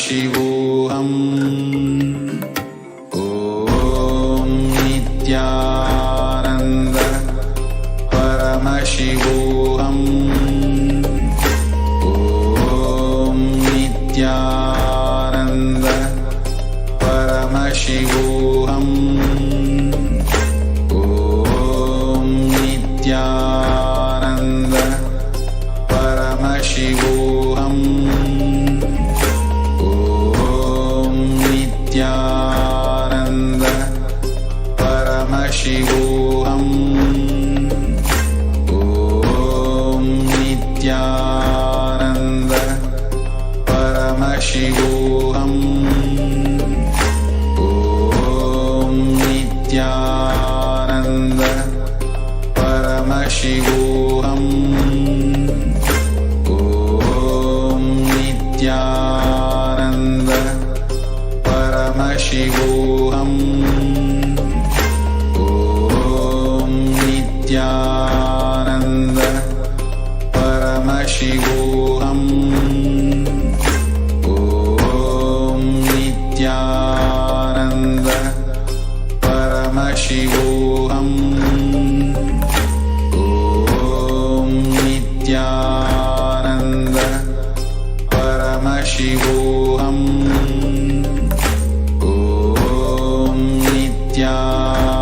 परमशिवोऽहम् ॐ नित्यानन्द परमशिवोऽहम् ॐ नित्यानन्द परमशिवोऽहम् ॐ नित्यानन्द परमशिवोऽहम् ॐ नित्यानन्द परमशिवोऽहम् ॐ नित्यानन्द परमशिवोऽहम् ॐ नित्यानन्द परमशिवोऽहम् ॐ नित्यानन्द परमशिवोऽहम् ॐ नित्यानन्द परमशिवोऽहम् ॐ नित्यानन्द परमशिवोऽहम् ॐ नित्यानन्द परमशिवोऽहम् ॐ नित्यानन्द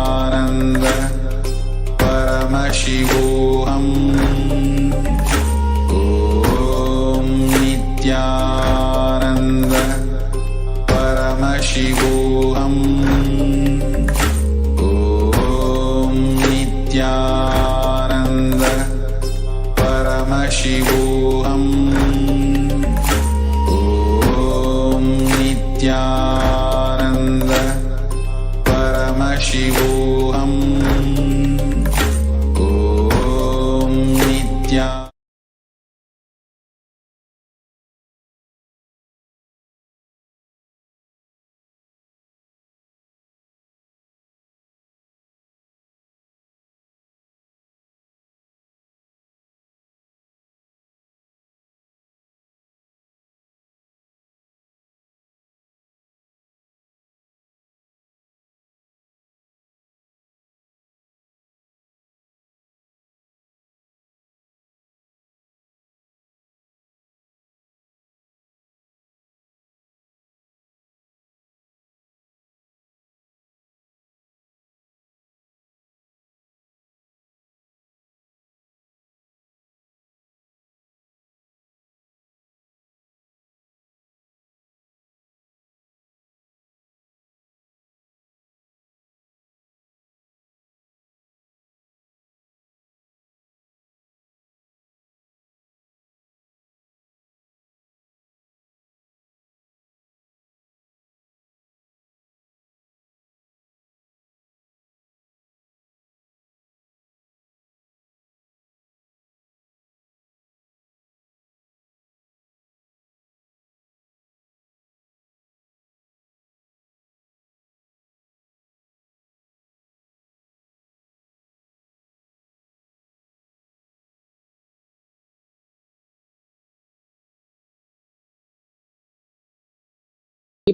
परमशिवोऽहम् ॐ नित्यानन्द परमशिवोऽहम् ॐ नित्यानन्द परमशिवोऽहम् ॐ नित्यानन्द परमशिवोऽहम् ॐ नित्या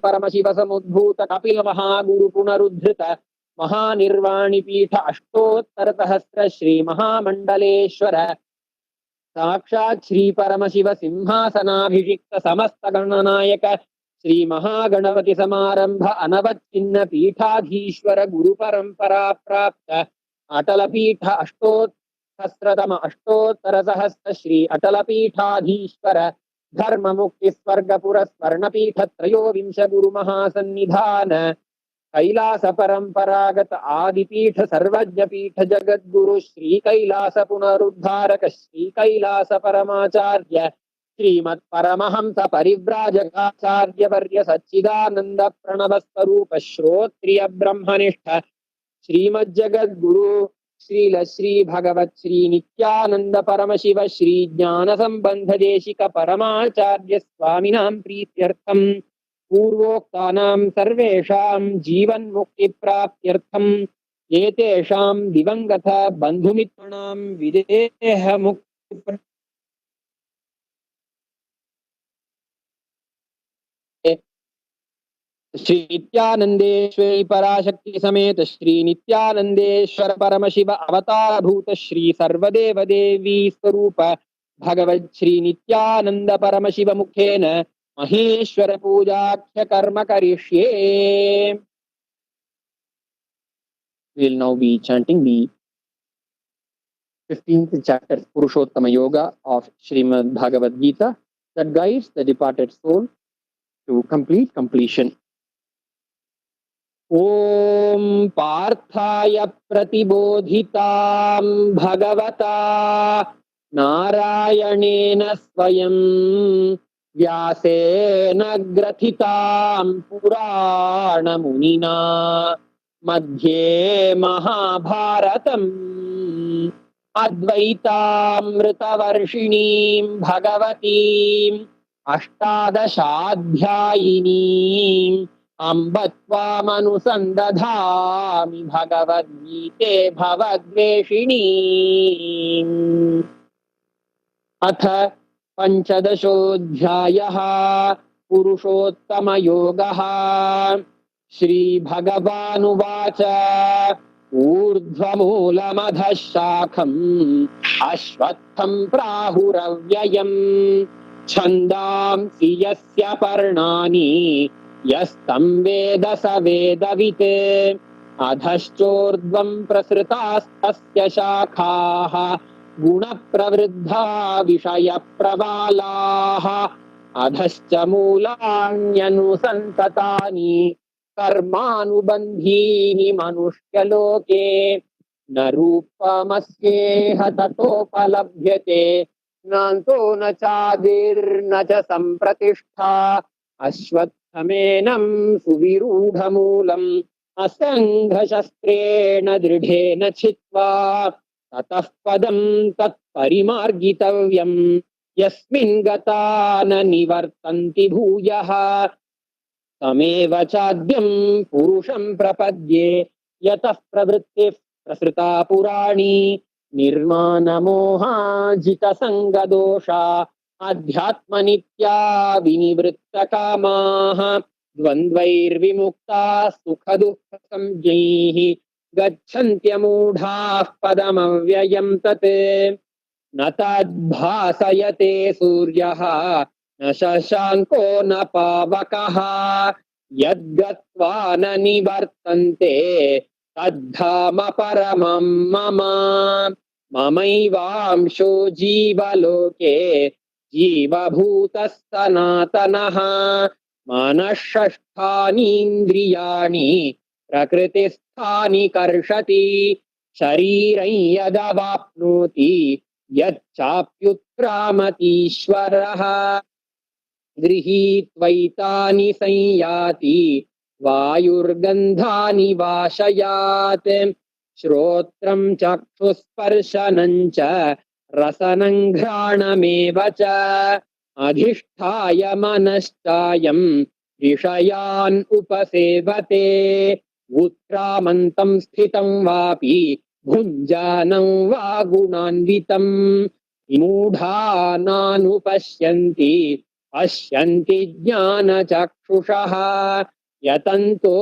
परमशिव समुद्भूत कपिल महागुरु पुनरुद्धृत महानिर्वाणि पीठ अष्टोत्तर सहस्र श्री महामंडलेश्वर साक्षात् श्री परमशिव सिंहासनाभिषिक्त समस्त गणनायक श्री महागणपति समारंभ अनवच्छिन्न पीठाधीश्वर गुरु परंपरा प्राप्त अटल पीठ अष्टोत्तर सहस्र श्री अटल पीठाधीश्वर धर्म मुक्ति स्वर्गपुर स्वर्णपीठ त्रयोविंश गुरु महासन्निधान कैलास परंपरागत आदिपीठ सर्वज्ञ पीठ जगद्गुरु श्री कैलास पुनरुद्धारक श्री कैलास परमाचार्य श्रीमत् परमहंस परिव्राजकाचार्य वर्य सच्चिदानंद प्रणव स्वरूप श्रोत्रिय ब्रह्मनिष्ठ श्रीमज्जगद्गुरु श्रील श्री भगवत श्री नित्यानंद परमशिव श्री ज्ञान संबंध देशिक परमाचार्य स्वामिनां प्रीत्यर्थम पूर्वोक्तानां सर्वेषां जीवन मुक्ति प्राप्त्यर्थम एतेषां दिवंगत बंधुमित्राणां विदेह मुक्ति श्री नित्यानंदेश्वरी पराशक्ति समेत श्री नित्यानंदेश्वर परम शिव अवतार भूत श्री सर्वदेव देवी स्वरूप भगवत श्री नित्यानंद परम शिव मुखेन महेश्वर पूजाख्य कर्म करिष्ये. We will now be chanting the 15th chapter Purushottama Yoga of Srimad Bhagavad Gita that guides the departed soul to complete completion. Om Parthaya Pratibodhitam Bhagavata Narayanena Swayam Vyasena Grathitam Purana Munina Madhye Mahabharatam Advaitaamritavarshiniim Bhagavatim Ashtadashaadhyayinim Ambatvamanusandathami Bhagavad-gite Bhavadveshinim. Atha Panchadashodhyayaha Purushottama Yogaha. Shri Bhagavanuvacha Urdhvamulamadha Shakham Ashvatham Prahuravyayam Chandamsi Yasya Parnani Yastam Veda Savedavite Adhaschordvam Prasritastasya Shakhaha Guna Pravriddha Vishaya Pravalaha Adhascha Mulanyanu कर्मानुबंधीनि मनुष्यलोके न रूपमस्येह ततोपलभ्यते नान्तो न चादिर्न च सम्प्रतिष्ठा अश्वत्थमेनं सुविरूढमूलम् असङ्घशस्त्रेण दृढेन छित्त्वा ततः पदं तत्परिमार्गितव्यम् यस्मिन् गता न निवर्तन्ति भूयः तमेव चाद्यं पुरुषं प्रपद्ये यतः प्रवृत्तिः प्रसृता पुराणी निर्मानमोहाजितसङ्गदोषा अध्यात्मनित्या विनिवृत्तकामाः द्वन्द्वैर्विमुक्ताः सुखदुःखसंज्ञैः गच्छन्त्यमूढाः पदमव्ययं तत् न तद्भासयते सूर्यः न शशाङ्को न पावकः यद्गत्वा न निवर्तन्ते तद्धाम परमं मम ममैवांशो जीवलोके जीवभूतः सनातनः मनःषष्ठानीन्द्रियाणि प्रकृतिस्थानि कर्षति शरीरं यदवाप्नोति यच्चाप्युत्क्रामतीश्वरः गृहीत्वैतानि संयाति वायुर्गन्धानि वाशयात् श्रोत्रं चक्षुस्पर्शनं च रसनं घ्राणमेव च अधिष्ठाय मनश्चायं विषयान् उपसेवते उत्क्रामन्तं स्थितं वापि भुञ्जानं वा गुणान्वितं मूढानानुपश्यन्ति पश्यन्ति ज्ञानचक्षुषः यतन्तो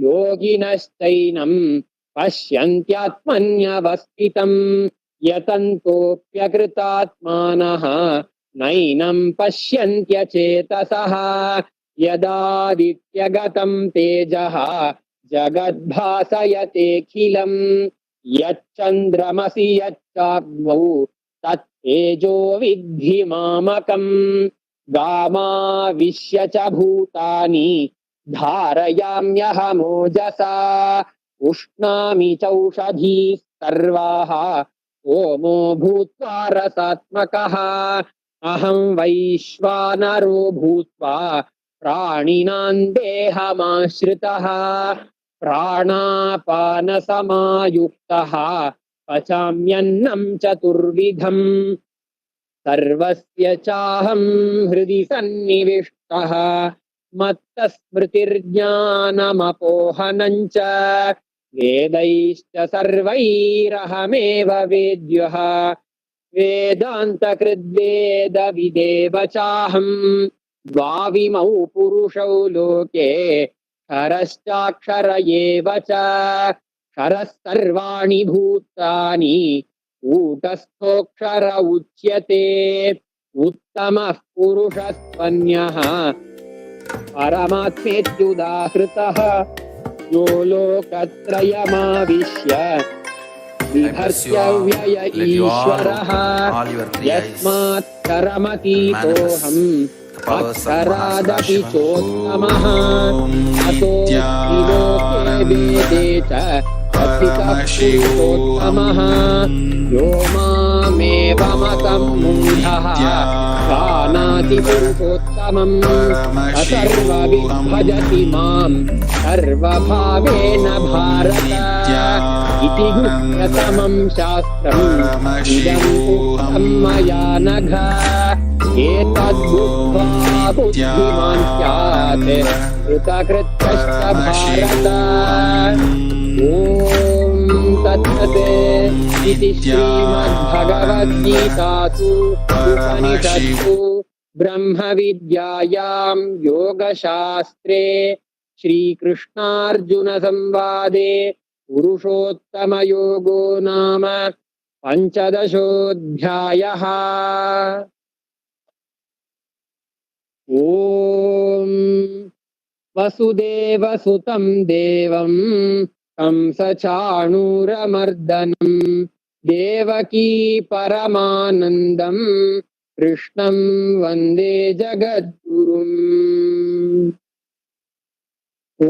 योगिनश्चैनं पश्यन्त्यात्मन्यवस्थितं यतन्तोऽप्यकृतात्मानः नैनं पश्यन्त्यचेतसः यदादित्यगतं तेजः जगद्भासयतेऽखिलं यच्चन्द्रमसि यच्चाग्नौ तत्तेजो विद्धि मामकम् गामाविश्य च भूतानि धारयाम्यहमोजसा उष्णामि चौषधीः सर्वाः सोमो भूत्वा रसात्मकः अहं वैश्वानरो भूत्वा प्राणिनां देहमाश्रितः प्राणापानसमायुक्तः पचाम्यन्नं चतुर्विधम् सर्वस्य चाहं हृदि सन्निविष्टः मत्तस्मृतिर्ज्ञानमपोहनं च वेदैश्च सर्वैरहमेव वेद्यः वेदान्तकृद्वेदविदेव चाहं द्वाविमौ पुरुषौ लोके क्षरश्चाक्षर एव च क्षरः सर्वाणि भूतानि कूटस्थोऽक्षर उच्यते उत्तमः पुरुषस्त्वन्यः परमात्मेत्युदाहृतः यो लोकत्रयमाविश्य God bless you all. बिभर्त्यव्यय Let you all ईश्वरः open all your three eyes यस्मात् and क्षरमतीतोऽहम् manifest the powers of अक्षरादपि Mahasadashiva. चोत्तमः Om अतोऽस्मि लोके वेदे च कथितः पुरुषोत्तमः यो मामेवमसम्मूढः जानाति पुरुषोत्तमम् सर्वविद्भजति माम् सर्वभावेन भारत इति गुह्यतमम् शास्त्रम् इदम् उक्तम् मया नघ एतद्बुद्ध्वा बुद्धिमान् स्यात् कृतकृत्यश्च भारत ॐ तत्सत् इति श्रीमद्भगवद्गीतासु उपनिषत्सु ब्रह्मविद्यायां योगशास्त्रे श्रीकृष्णार्जुनसंवादे पुरुषोत्तमयोगो नाम पञ्चदशोऽध्यायः। ॐ वसुदेवसुतं देवं कंसचाणूरमर्दनं देवकी परमानन्दं कृष्णं वन्दे जगद्गुरुम्। ॐ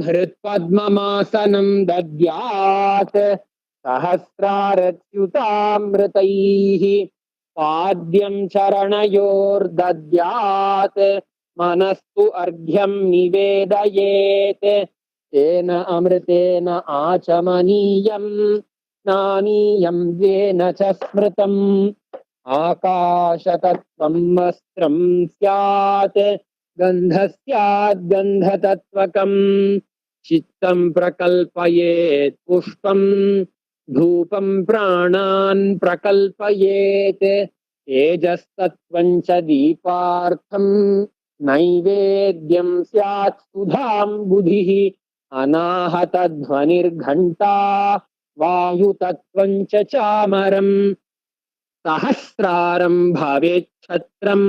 हृत्पद्ममासनं दद्यात् सहस्रारच्युतामृतैः पाद्यं चरणयोर्दद्यात् मनस्तु अर्घ्यं निवेदयेत् तेन अमृतेन आचमनीयं स्नानीयं येन च स्मृतम् आकाशतत्त्वं वस्त्रं स्यात् गन्धस्याद् गन्धतत्त्वकम् चित्तं प्रकल्पयेत् पुष्पं धूपं प्राणान् प्रकल्पयेत् तेजस्तत्त्वं च दीपार्थं नैवेद्यं स्यात् सुधां बुधिः अनाहतध्वनिर्घण्टा वायुतत्त्वं च चामरम् सहस्रारं भवेत् छत्रम्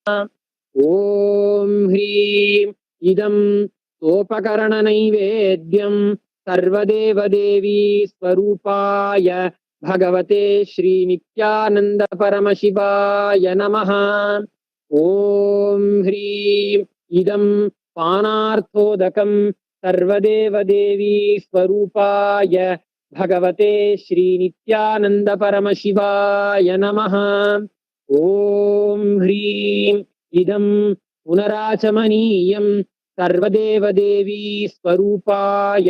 ॐ ह्रीं इदं सोपकरणनैवेद्यं सर्वदेवदेवी स्वरूपाय भगवते श्रीनित्यानन्दपरमशिवाय नमः। ॐ ह्रीं इदं पानार्थोदकं सर्वदेवदेवी स्वरूपाय भगवते श्रीनित्यानन्दपरमशिवाय नमः। ॐ ह्रीं इदं पुनराचमनीयं सर्वदेवदेवी स्वरूपाय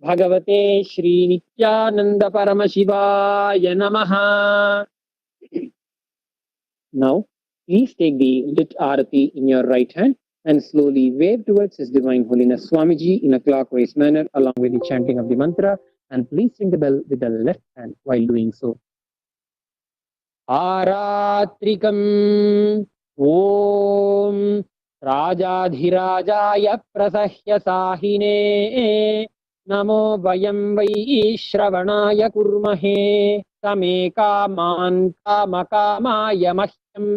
भगवते श्रीनित्यानन्दपरमशिवाय नमः। Now, please take the lit arati in your right hand and slowly wave towards His Divine Holiness Swamiji in a clockwise manner along with the chanting of the mantra, and please ring the bell with the left hand while doing so. आरात्रिकम् ॐ राजाधिराजाय प्रसह्य साहिने नमो वयं वै श्रवणाय कुर्महे समे कामान् कामकामाय मह्यं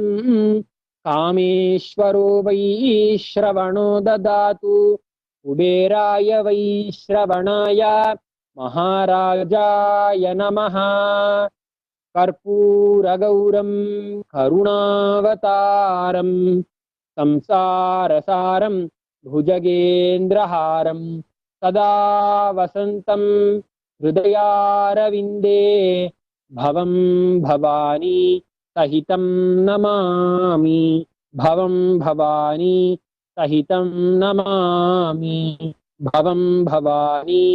कामेश्वरो वै श्रवणो ददातु कुबेराय वै श्रवणाय महाराजाय नमः। कर्पूरगौरं करुणावतारं संसारसारं भुजगेन्द्रहारं सदा वसन्तं हृदयारविन्दे भवं भवानी सहितं नमामि भवं भवानी सहितं नमामि भवं भवानी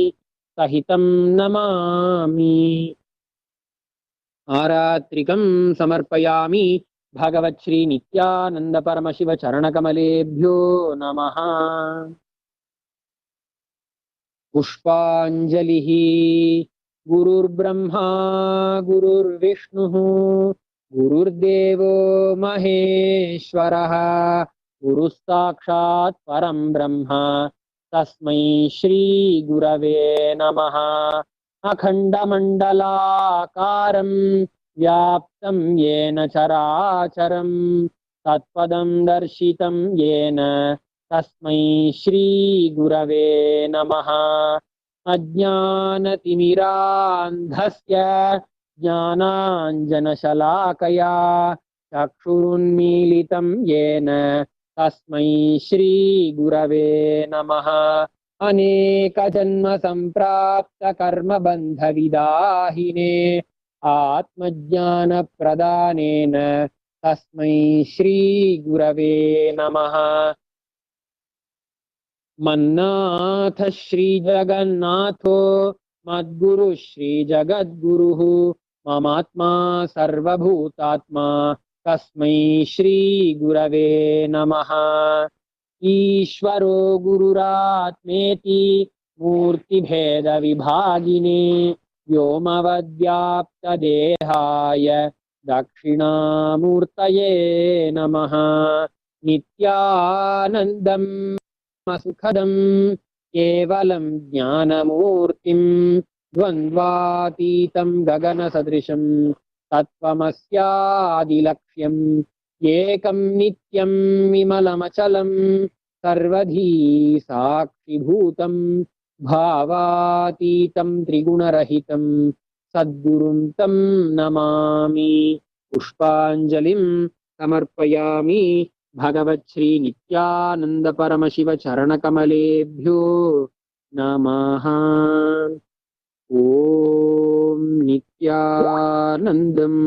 सहितं नमामि। आरात्रिकं समर्पयामि भगवत् श्री नित्यानंद परमशिव चरणकमलेभ्यो नमः। पुष्पाञ्जलिः। गुरुर्ब्रह्मा गुरुर्विष्णुः गुरुर्देवो महेश्वरः गुरुस्साक्षात् परं ब्रह्म तस्मै श्री गुरवे नमः। अखण्डमण्डलाकारं व्याप्तं येन चराचरं तत्पदं दर्शितं येन तस्मै श्री गुरवे नमः। अज्ञानतिमिरान्धस्य ज्ञानाञ्जनशलाकया चक्षुरुन्मीलितं येन तस्मै श्री गुरवे नमः। अनेकजन्म सम्प्राप्त कर्मबन्धविदाहिने आत्मज्ञानप्रदानेन तस्मै श्री गुरवे नमः। मन्नाथ श्रीजगन्नाथो मद्गुरु श्रीजगद्गुरुः ममात्मा सर्वभूतात्मा तस्मै श्री गुरवे नमः। ईश्वरो गुरुरात्मेति मूर्तिभेदविभागिने व्योमवद्व्याप्तदेहाय दक्षिणामूर्तये नमः। नित्यानन्दं सुखदं केवलं ज्ञानमूर्तिं द्वन्द्वातीतं गगनसदृशं तत्त्वमस्यादिलक्ष्यम् एकं नित्यं विमलमचलं सर्वधी साक्षिभूतं भावातीतं त्रिगुणरहितं सद्गुरुं तं नमामि। पुष्पाञ्जलिं समर्पयामि भगवत् श्री नित्यानंद परमशिव चरणकमलेभ्यो नमः। ओम नित्यानंदम्।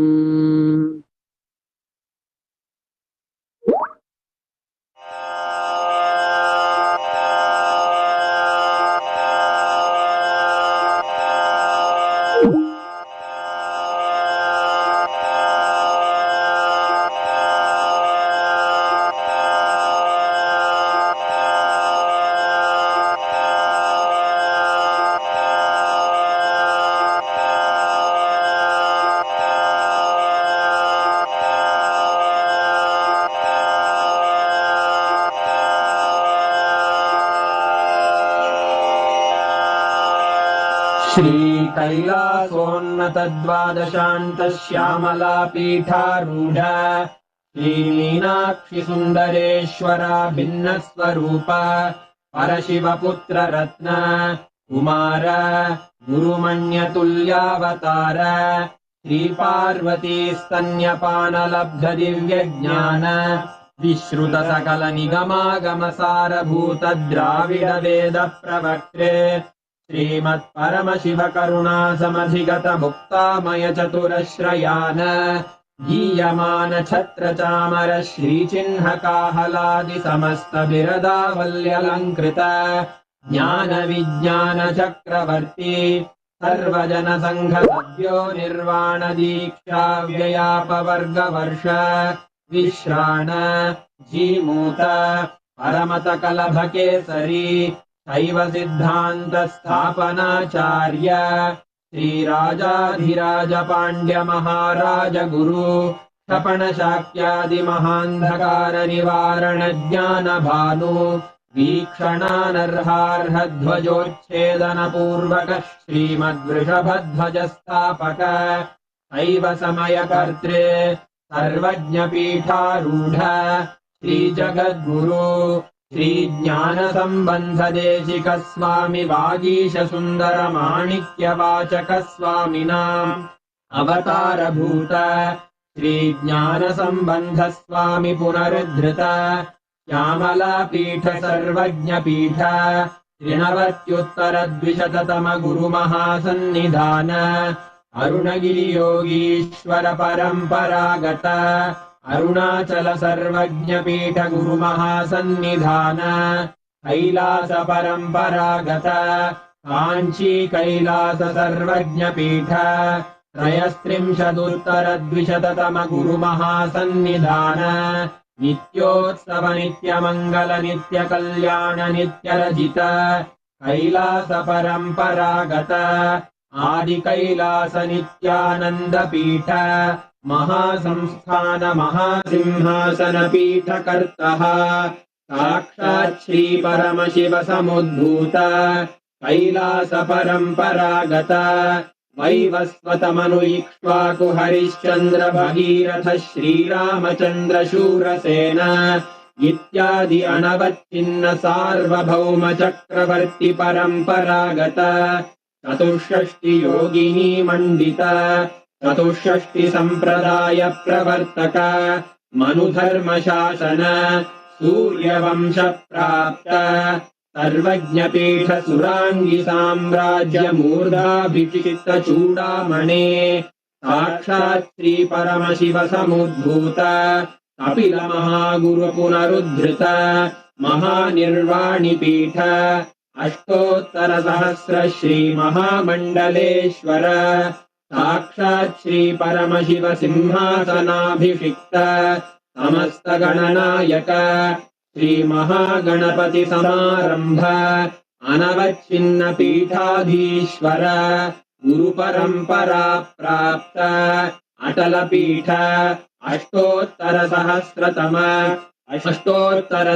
श्रीकैलासोन्नतद्वादशान्तश्यामला पीठारूढ श्रीमीनाक्षि सुन्दरेश्वरा भिन्नस्वरूप परशिवपुत्र रत्न कुमार गुरुमण्यतुल्यावतार श्रीपार्वती स्तन्यपानलब्ध दिव्यज्ञान विश्रुत सकल निगमागमसारभूत द्राविड वेद प्रवक्त्रे श्रीमत्परमशिव करुणा समधिगत मुक्तामय चतुरश्रयान गीयमान छत्र चामर श्रीचिह्न काहलादि समस्त बिरदावल्यलङ्कृत ज्ञान विज्ञान चक्रवर्ती सर्वजन संघ सद्यो निर्वाण दीक्षा व्ययापवर्गवर्ष विश्राण जीमूत परमत कलभ केसरी शैव सिद्धान्त स्थापनाचार्य श्रीराजाधिराज पाण्ड्य महाराज गुरु क्षपण शाक्यादि महान्धकार निवारण ज्ञान भानु वीक्षणानर्हार्ह ध्वजोच्छेदन पूर्वक श्रीमद्वृषभध्वज स्थापक शैव समय कर्त्रे सर्वज्ञ पीठारूढ श्री जगद्गुरु श्री ज्ञान संबंध देशिक स्वामी वागीश सुंदर माणिक्य वाचक स्वामिनां अवतार भूत श्री ज्ञान संबंध स्वामी पुनरुद्धृत श्यामला पीठ सर्वज्ञ पीठ त्रिनवत्युत्तर द्विशततम गुरु महासन्निधान अरुणगिरि योगीश्वर परंपरागत अरुणाचल सर्वज्ञ पीठ गुरु महासन्निधान कैलास परंपरागत कांची कैलास सर्वज्ञ पीठ त्रयस्त्रिंशदुत्तर द्विशततम गुरु महासन्निधान नित्योत्सव नित्य मंगल नित्य कल्याण नित्य रजित कैलास परंपरागत आदि कैलास नित्यानंद पीठ महासंस्थान महासिंहासन पीठ कर्तः साक्षात् श्री परमशिव समुद्भूत कैलास परंपरागत वैवस्वत मनु इक्ष्वाकु हरिश्चंद्र भगीरथ श्रीरामचंद्र शूरसेन इत्यादि अनवच्छिन्न सार्वभौम चक्रवर्ती परंपरागत चतुष्षष्टि योगिनी मंडित चतुष्षष्टि संप्रदाय प्रवर्तक मनुधर्म शासन सूर्यवंश प्राप्त सर्वज्ञ पीठ सुरांगी साम्राज्य मूर्धाभिषिक्त चूडामणे साक्षात् श्री परमशिव समुद्भूत कपिल महागुरु पुनरुद्धृत महानिर्वाणि पीठ अष्टोत्तर सहस्र श्री महामंडलेश्वर साक्षात् श्री परमशिव सिंहासनाभिषिक्त समस्त गणनायक श्री महागणपति समारंभ अनवच्छिन्न पीठाधीश्वर गुरु परंपरा प्राप्त अटल पीठ अष्टोत्तर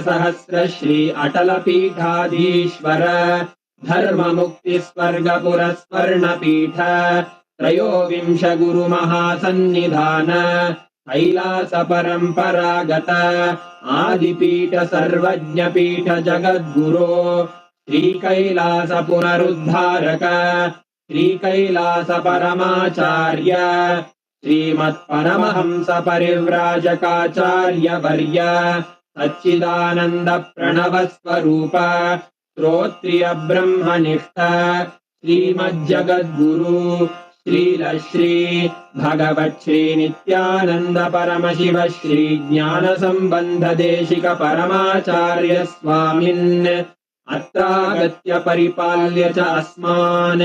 सहस्र श्री अटल पीठाधीश्वर धर्म मुक्ति स्वर्ग पुरस्वर्ण पीठ त्रयोविंश गुरु महासन्निधान कैलास परंपरागत आदिपीठ सर्वज्ञ पीठ जगद्गुरो श्री कैलास पुनरुद्धारक श्री कैलास परमाचार्य श्रीमत्परमहंस परिव्राजकाचार्य वर्य सच्चिदानंद प्रणव स्वरूप श्रोत्रिय ब्रह्मनिष्ठ श्रीमज्जगद्गुरु श्री भगवत् श्री नित्यानंद परमशिव श्री ज्ञान संबंध देशिक परमाचार्य स्वामिन् अत्रागत्य परिपाल्य च अस्मान्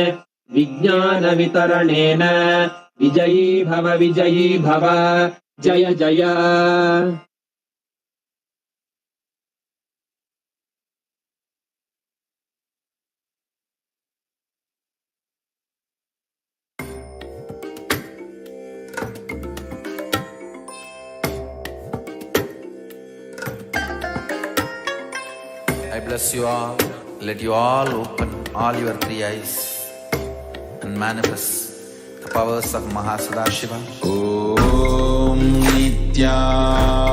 विज्ञान वितरणेन विजयी भव जय जय। I bless you all. Let you all open all your three eyes and manifest the powers of Mahasadashiva. Om Nitya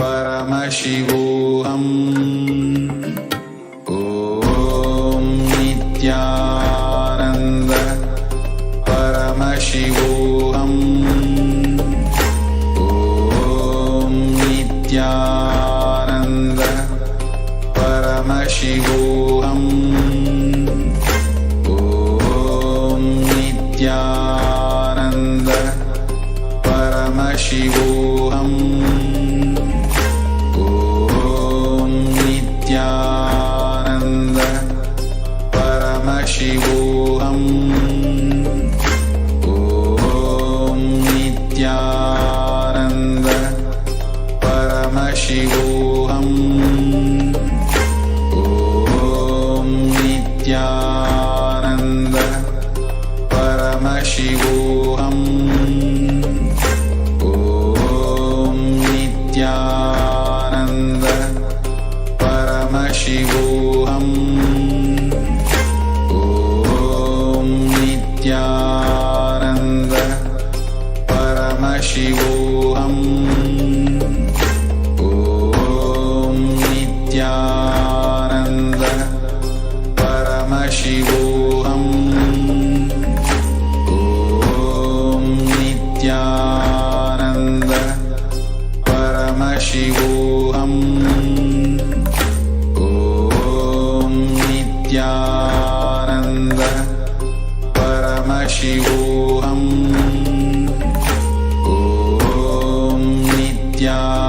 परमशिवोऽहम् ॐ नित्यानन्द परमशिवोऽहम् ॐ नित्यानन्द परमशिवोऽहम् ॐ नित्यानन्द परमशिवोऽहम् ॐ नित्यानन्द परमशिवोऽहम् ॐ नित्यानन्द परमशिवोऽहम् ॐ नित्यानन्द परमशिवोऽहम् ॐ नित्यानन्द परमशिवोऽहम् ॐ नित्यानन्द परमशिवोऽहम् ॐ नित्यानन्द परमशिवोऽहम् ॐ नित्यानन्द परमशिवोऽहम् ॐ नित्यानन्द परमशिवोऽहम् ॐ नित्यानन्द